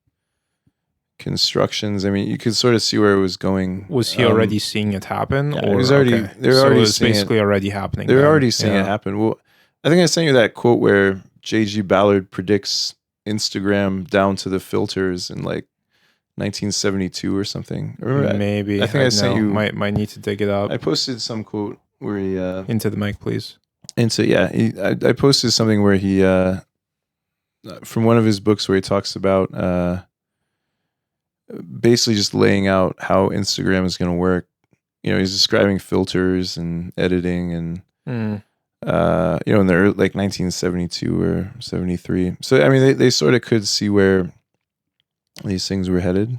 constructions, I mean, you could sort of see where it was going. Was he already seeing it happen? Yeah, or, it was already. Okay. They were already. It was basically already happening. They were already seeing it happen. Well, I think I sent you that quote where J.G. Ballard predicts Instagram down to the filters in like 1972 or something. Remember that? Maybe. I think I sent you. Might need to dig it up. I posted some quote where he into the mic, please. I posted something where he from one of his books where he talks about basically just laying out how Instagram is going to work. He's describing filters and editing and in the early, like 1972 or 73. So I mean, they sort of could see where these things were headed.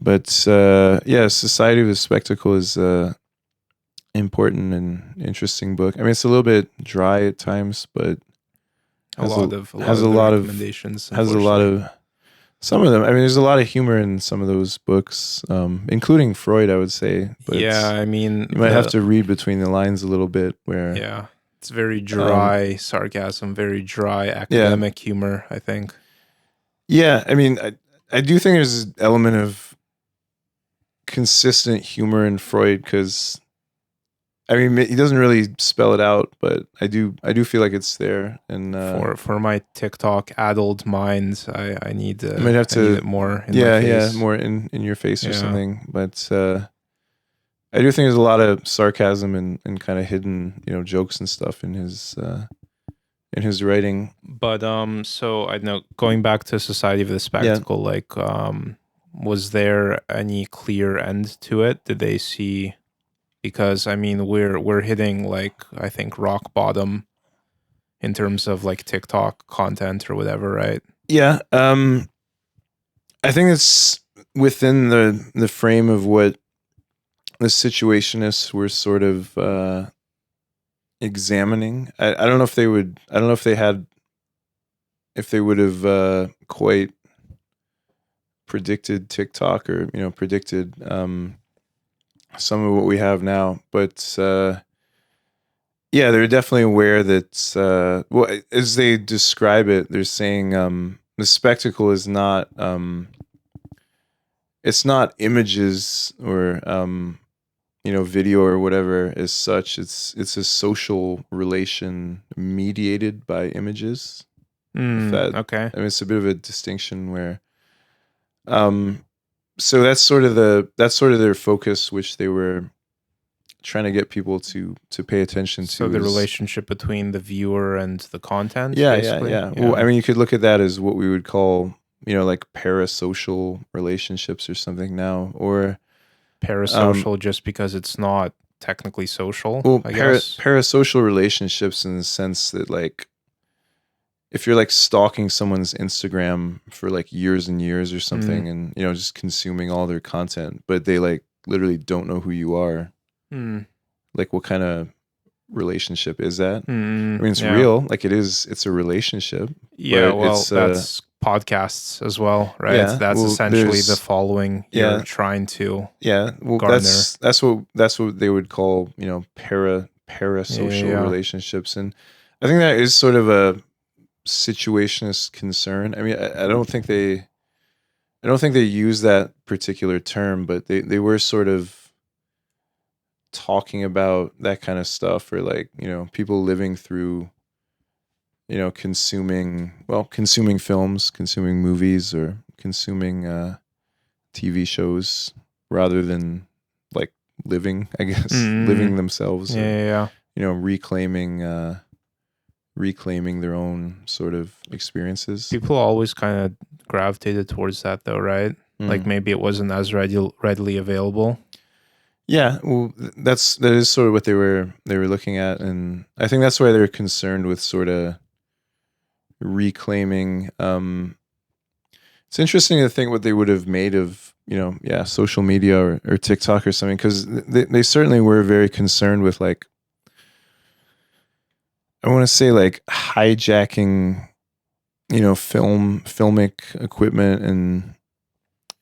But Society of the Spectacle is a important and interesting book. I mean, it's a little bit dry at times, but has a lot of recommendations. Has a lot of some of them. I mean, there's a lot of humor in some of those books, including Freud, I would say. But I mean, you might have to read between the lines a little bit. Where it's very dry sarcasm, very dry academic humor, I think. Yeah, I mean, I do think there's an element of consistent humor in Freud because, I mean, he doesn't really spell it out, but I do feel like it's there. And for my TikTok addled mind, I need to. I might have to need it more. In my face. More in your face or something. But I do think there's a lot of sarcasm and kind of hidden, jokes and stuff in his in his writing. But so I know, going back to Society of the Spectacle, like was there any clear end to it? Did they see, because I mean we're hitting like, I think, rock bottom in terms of like TikTok content or whatever, right? Yeah. I think it's within the frame of what the situationists were sort of examining. I don't know if they would. I don't know if they had. If they would have quite predicted TikTok, or predicted some of what we have now, but yeah, they're definitely aware that well, as they describe it, they're saying the spectacle is not it's not images or video or whatever as such. It's a social relation mediated by images. Okay. I mean, it's a bit of a distinction where so that's sort of their focus, which they were trying to get people to pay attention to. So the relationship between the viewer and the content. Yeah. Yeah. Well, I mean, you could look at that as what we would call, like parasocial relationships or something now, or parasocial, just because it's not technically social. Well, I guess. Parasocial relationships in the sense that, like, if you're like stalking someone's Instagram for like years and years or something, and just consuming all their content, but they like literally don't know who you are. Like, what kind of relationship is that? I mean, it's real. Like, it's a relationship. Yeah, well, that's podcasts as well, right? Yeah, that's essentially the following you're trying to garner. That's what they would call, parasocial relationships. And I think that is sort of a situationist concern. I mean, I don't think they use that particular term, but they were sort of talking about that kind of stuff, or like, people living through, consuming films, consuming movies, or consuming TV shows, rather than like living, I guess, living themselves. Reclaiming their own sort of experiences. People always kind of gravitated towards that, though, right? Like, maybe it wasn't as readily available. Yeah, well, that is sort of what they were looking at, and I think that's why they're concerned with sort of reclaiming. It's interesting to think what they would have made of, social media or TikTok or something, because they certainly were very concerned with, like, I want to say, like, hijacking, filmic equipment, and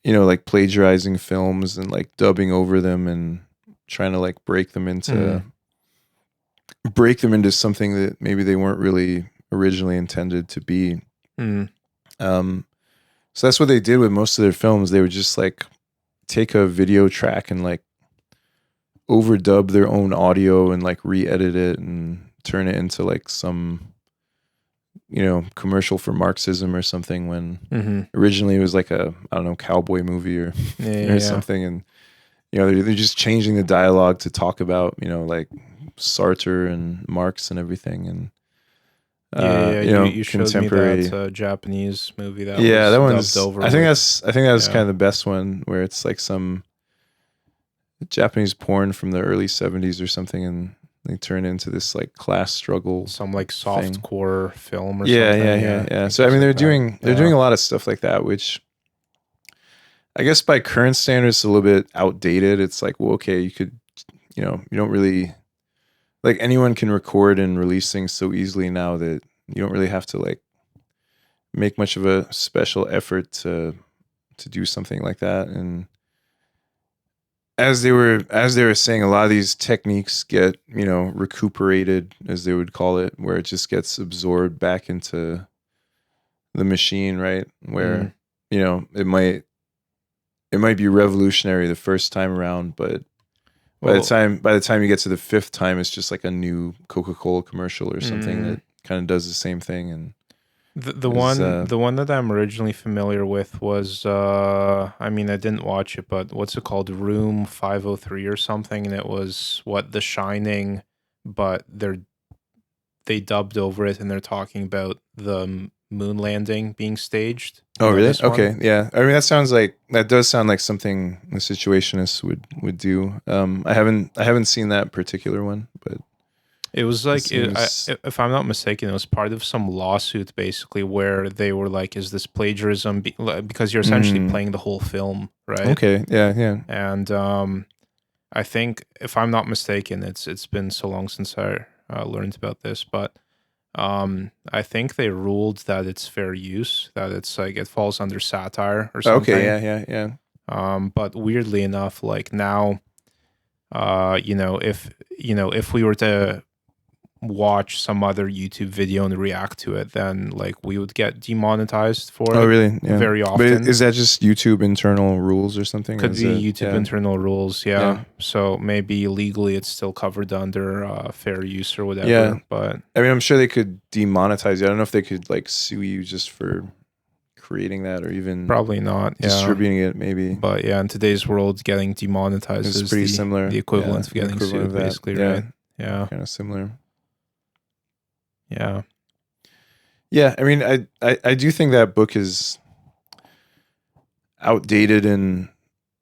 like plagiarizing films and like dubbing over them and trying to like break them into something that maybe they weren't really originally intended to be. So that's what they did with most of their films. They would just like take a video track and like overdub their own audio and like re-edit it and turn it into like some commercial for Marxism or something, when originally it was like a, I don't know, cowboy movie or something. And, they're just changing the dialogue to talk about, like Sartre and Marx and everything. And, you showed me that Japanese movie that was that one's dubbed over. I think that was kind of the best one, where it's like some Japanese porn from the early 70s or something, and they turn into this like class struggle, some like softcore film or something. Yeah. So I mean, they're doing a lot of stuff like that, which I guess by current standards is a little bit outdated. It's like, well, okay, you could, you don't really, like, anyone can record and release things so easily now that you don't really have to like make much of a special effort to do something like that. And as they were saying, a lot of these techniques get, recuperated, as they would call it, where it just gets absorbed back into the machine, right? Where, it might be revolutionary the first time around, but by the time you get to the fifth time, it's just like a new Coca-Cola commercial or something that kind of does the same thing. And the one that I'm originally familiar with was, I mean, I didn't watch it, but what's it called? Room 503 or something. And it was The Shining, but they dubbed over it and they're talking about the moon landing being staged. Oh, really? Okay, yeah. I mean, that does sound like something the Situationists would do. I haven't seen that particular one, but it was like, if I'm not mistaken, it was part of some lawsuit basically where they were like, "Is this plagiarism?" Because you're essentially playing the whole film, right? Okay, yeah. And I think, if I'm not mistaken, it's been so long since I learned about this, but I think they ruled that it's fair use, that it's like it falls under satire or something. Okay, yeah. But weirdly enough, like now, if we were to watch some other YouTube video and react to it, then like we would get demonetized for it. Oh, really? Yeah. Very often. But is that just YouTube internal rules or something? Could be YouTube internal rules, yeah. So maybe legally it's still covered under fair use or whatever. Yeah. But I mean, I'm sure they could demonetize you. I don't know if they could like sue you just for creating that or even probably not distributing it, maybe. But yeah, in today's world, getting demonetized is pretty similar. The equivalent of getting sued, basically, right? Yeah. Kind of similar. Yeah. Yeah, I mean, I do think that book is outdated in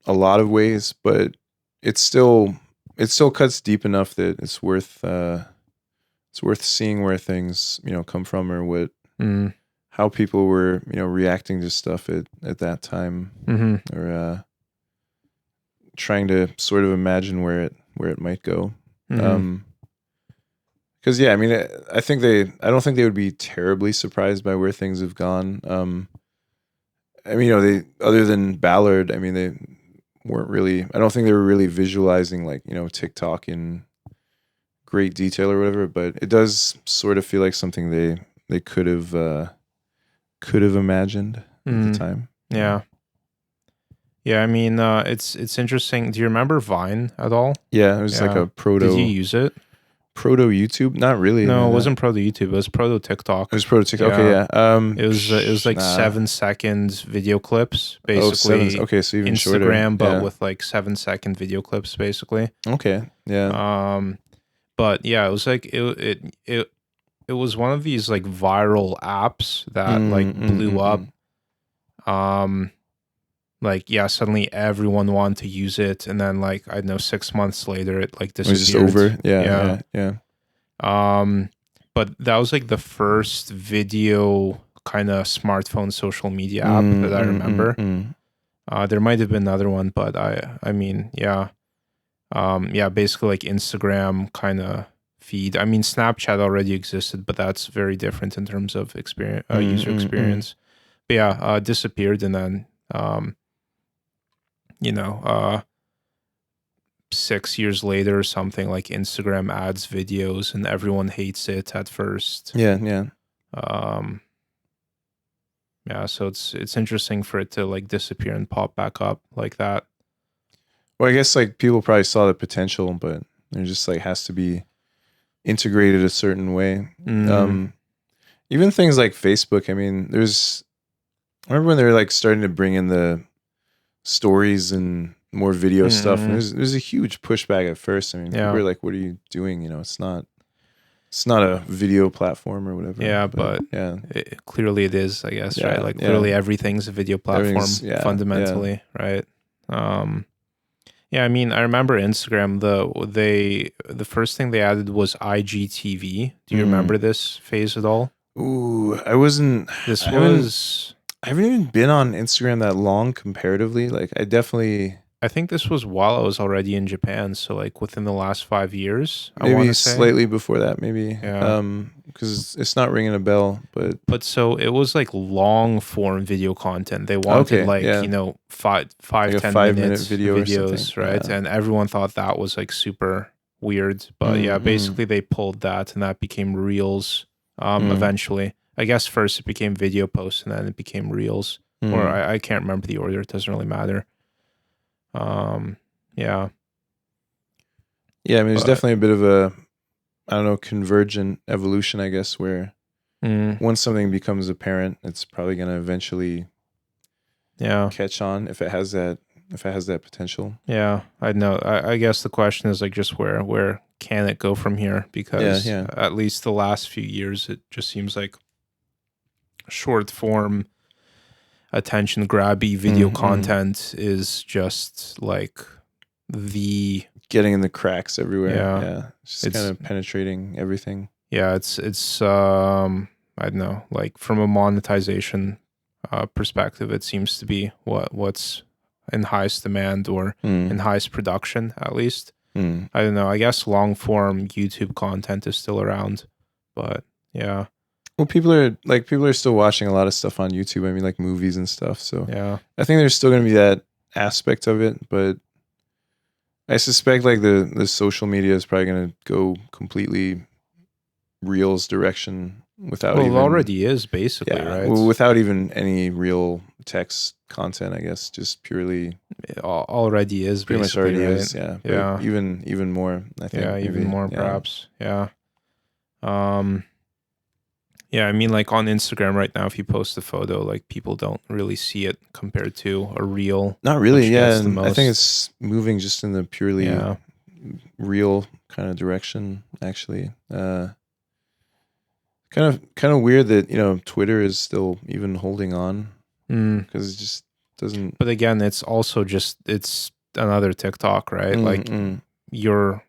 a lot of ways, but it still cuts deep enough that it's worth seeing where things come from or what how people were reacting to stuff at that time, or trying to sort of imagine where it might go. Because I mean, I don't think they would be terribly surprised by where things have gone. I mean, they, other than Ballard, I mean, they weren't really. I don't think they were really visualizing like TikTok in great detail or whatever. But it does sort of feel like something they could have imagined at the time. Yeah. Yeah, I mean, it's interesting. Do you remember Vine at all? Yeah, it was like a proto. Did you use it? Proto YouTube? Not really. No, it wasn't proto YouTube. It was proto TikTok. It was proto TikTok. Okay, yeah. It was like 7 seconds video clips, basically. Okay, so even Instagram, shorter. but with like 7-second video clips, basically. Okay, yeah. But yeah, it was like it was one of these like viral apps that like blew up. Like suddenly everyone wanted to use it, and then like I don't know, 6 months later, it like disappeared. It was just over. Yeah. But that was like the first video kind of smartphone social media app that I remember. There might have been another one, but I mean, basically like Instagram kind of feed. I mean, Snapchat already existed, but that's very different in terms of experience, user experience. But yeah, disappeared, and then 6 years later or something, like Instagram adds videos and everyone hates it at first. Yeah. So it's interesting for it to like disappear and pop back up like that. Well, I guess like people probably saw the potential, but it just like has to be integrated a certain way. Even things like Facebook, I mean, I remember when they were like starting to bring in the stories and more video stuff, and there's a huge pushback at first. I mean, people were like, what are you doing? It's not a video platform or whatever. Yeah, but clearly it is, I guess, right? Like clearly everything's a video platform fundamentally, right? I mean, I remember Instagram, the first thing they added was IGTV. Do you remember this phase at all? Ooh, I wasn't. I haven't even been on Instagram that long comparatively. Like I think this was while I was already in Japan, so like within the last 5 years. Maybe slightly before that, maybe. Because it's not ringing a bell, but so it was like long form video content. They wanted 5-10 minute videos, right? And everyone thought that was like super weird. But basically they pulled that, and that became Reels eventually. I guess first it became video posts, and then it became Reels. Or I can't remember the order. It doesn't really matter. Yeah, I mean, there's definitely a bit of a, I don't know, convergent evolution, I guess, where once something becomes apparent, it's probably going to eventually catch on if it has that if it has that potential. Yeah, I know. I guess the question is like just where can it go from here? Because at least the last few years, it just seems like short form, attention grabby video content is just like the getting in the cracks everywhere. Yeah, it's kind of penetrating everything. Yeah, it's I don't know, like from a monetization perspective, it seems to be what's in highest demand or in highest production, at least. I don't know. I guess long form YouTube content is still around, but yeah. Well, people are still watching a lot of stuff on YouTube. I mean, like movies and stuff. So yeah, I think there's still going to be that aspect of it, but I suspect like the social media is probably going to go completely Reels direction without it already is basically, right? Well, without even any real text content, I guess, just purely. It already is pretty much already right? is, yeah. But yeah, even more. I think. Yeah, maybe, even more, perhaps. Yeah. Yeah, I mean, like on Instagram right now, if you post a photo, like people don't really see it compared to a reel. Not really, yeah. And I think it's moving just in the purely real kind of direction, actually. Kind of weird that Twitter is still even holding on because it just doesn't. But again, it's also just it's another TikTok, right? Like your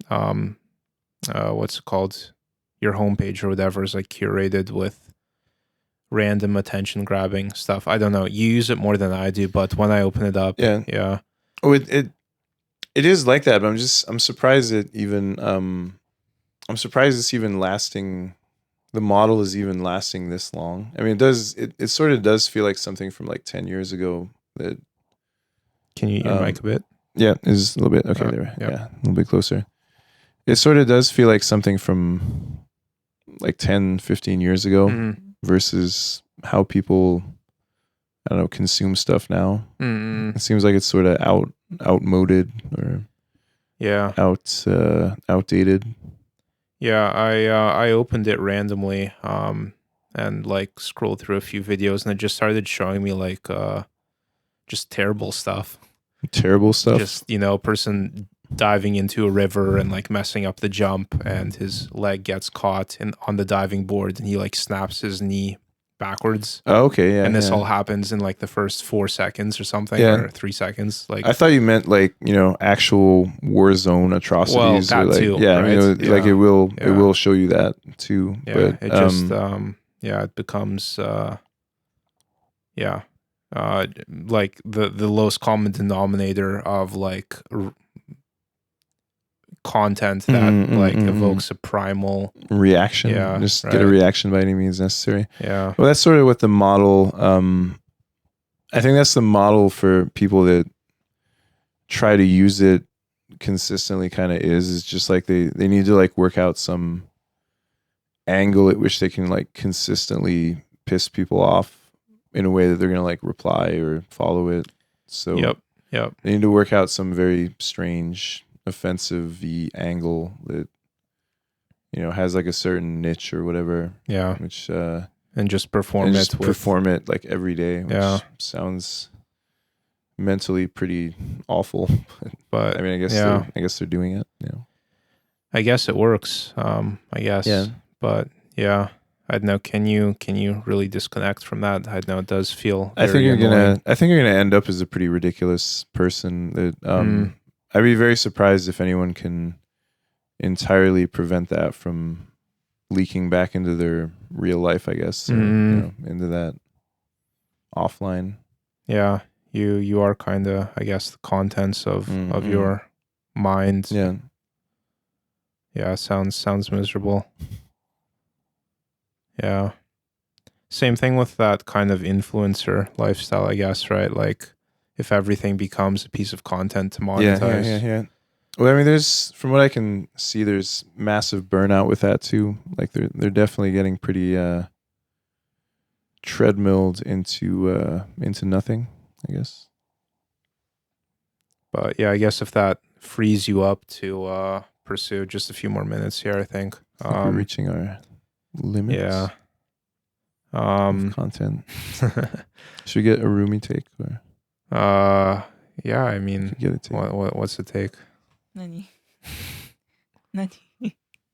what's it called? Your homepage or whatever is like curated with random attention grabbing stuff. I don't know. You use it more than I do, but when I open it up, yeah. Oh, it is like that, but I'm surprised it even I'm surprised it's even lasting. The model is even lasting this long. I mean, it sort of does feel like something from like 10 years ago. That can you your mic a bit? Yeah, is a little bit okay. There, yeah, a little bit closer. It sort of does feel like something from like 10, 15 years ago versus how people, I don't know, consume stuff now. It seems like it's sort of outmoded or outdated. Yeah, I opened it randomly and like scrolled through a few videos and it just started showing me like just terrible stuff. Terrible stuff. Just, a person diving into a river and like messing up the jump and his leg gets caught on the diving board and he like snaps his knee backwards. Oh, okay, yeah. And this all happens in like the first 4 seconds or something or 3 seconds. Like I thought you meant like, actual war zone atrocities. Well, that too, right? Like it will show you that too. Yeah, but it just it becomes like the lowest common denominator of like content that evokes a primal reaction. Just get a reaction by any means necessary. Yeah. Well, that's sort of what the model. I think that's the model for people that try to use it consistently. Kind of is just like they need to like work out some angle at which they can like consistently piss people off in a way that they're gonna like reply or follow it. So yep. They need to work out some very strange offensive angle that has like a certain niche or whatever, which and just perform it like every day, which sounds mentally pretty awful. But I mean, I guess they're doing it. I guess it works. I guess, but I don't know. Can you really disconnect from that? I know it does feel I think you're annoying. gonna end up as a pretty ridiculous person that I'd be very surprised if anyone can entirely prevent that from leaking back into their real life, I guess, or, into that offline. Yeah, you are kind of, I guess, the contents of your mind. Yeah. Yeah, sounds miserable. Yeah. Same thing with that kind of influencer lifestyle, I guess, right? Like if everything becomes a piece of content to monetize. Yeah. Well, I mean, from what I can see, there's massive burnout with that too. Like they're definitely getting pretty treadmilled into nothing, I guess. But yeah, I guess if that frees you up to pursue just a few more minutes here, I think we're reaching our limits. Yeah. Of content. Should we get a roomy take? Or? Yeah, I mean, Get it taken. what's the take? 何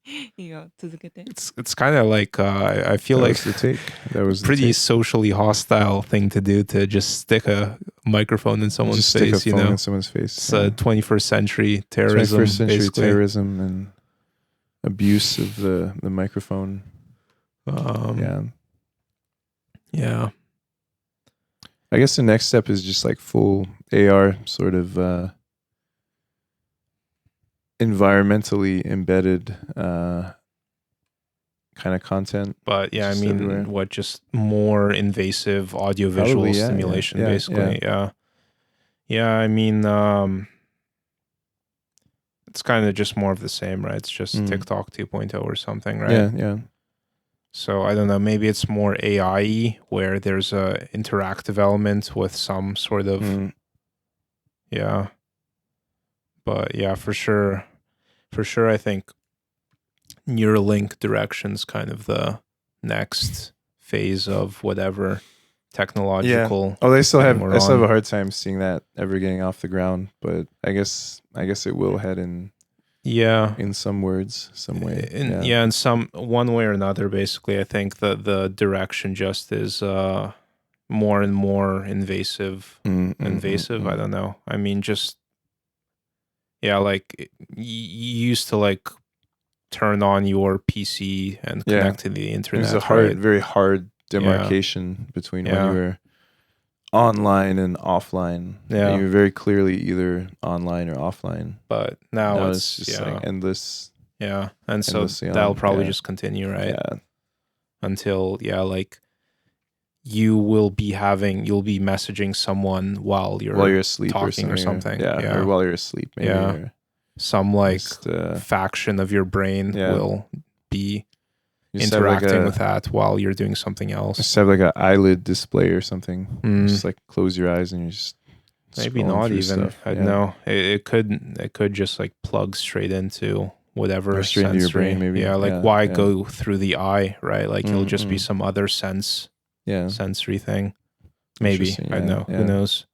いいよ、続けて。 It's kind of like I feel That like was the take. That was the pretty take. socially hostile thing to do, to just stick a microphone in someone's Just stick face. a phone in someone's face. It's 21st century terrorism. 21st century basically. terrorism and abuse of the microphone. Yeah. I guess the next step is just like full AR sort of environmentally embedded kind of content. But yeah, I just mean, everywhere. what, just more invasive audiovisual Probably, yeah, stimulation, yeah, basically. Yeah, I mean, it's kind of just more of the same, right? It's just TikTok 2.0 or something, right? Yeah. So I don't know, maybe it's more AI where there's a interactive element with some sort of, yeah. But yeah, for sure, I think Neuralink direction's kind of the next phase of whatever technological. Yeah. Oh, I still have we're a on. hard time seeing that ever getting off the ground, but I guess it will head in. Yeah. In some words, some way. In some one way or another, basically. I think that the direction just is more and more invasive. I don't know. I mean, just like you used to like turn on your PC and connect to the internet. There's a very hard demarcation between when you were online and offline. Yeah. And you're very clearly either online or offline. But now it's just like endless. Yeah. And so that'll probably just continue, right? Yeah. Until like you'll be messaging someone while you're asleep talking or something. Or while you're asleep, maybe. Yeah. Or some like faction of your brain will be interacting with that while you're doing something else. Just have like an eyelid display or something. Just like close your eyes and you're just maybe not even stuff. I don't know. It could just like plug straight into whatever straight into your brain, maybe. Why go through the eye, right? Like it'll just be some other sensory thing. Maybe. I don't know. Who knows?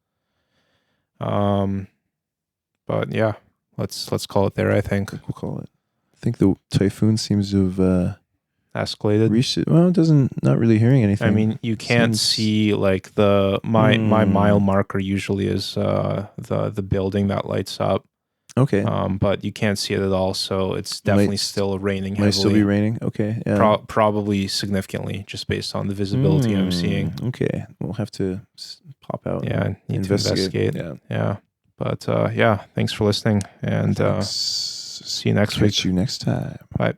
But yeah, let's call it there. I think we'll call it. I think the typhoon seems to have escalated. Well, it doesn't. Not really hearing anything. I mean, you can't see like my mile marker usually is the building that lights up. Okay. But you can't see it at all, so it's definitely still raining heavily. Might still be raining. Okay. Yeah. Probably significantly, just based on the visibility I'm seeing. Okay, we'll have to pop out. Yeah, need to investigate. Yeah. But thanks for listening, and see you next week. Catch you next time. Bye.